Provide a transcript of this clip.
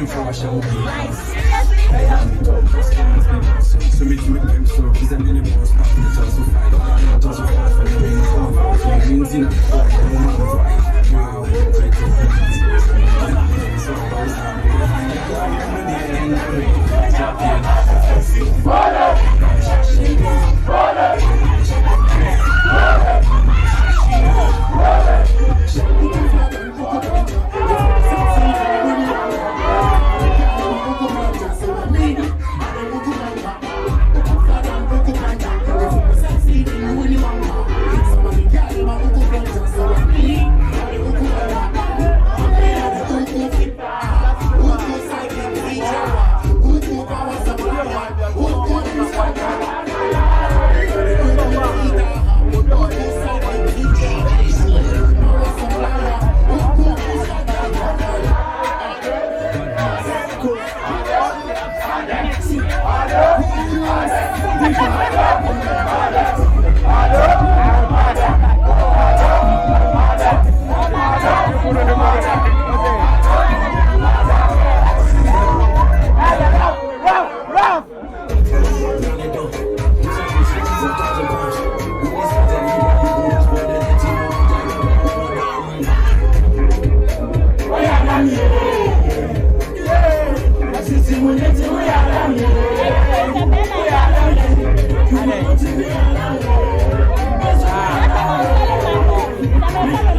time for a show. Like, seriously? So make you make them so. Cause I'm in the boss, not in the toss of fight. Toss of fight for the ring. Feelings in a boy, no matter why. Wow, great to so Allez.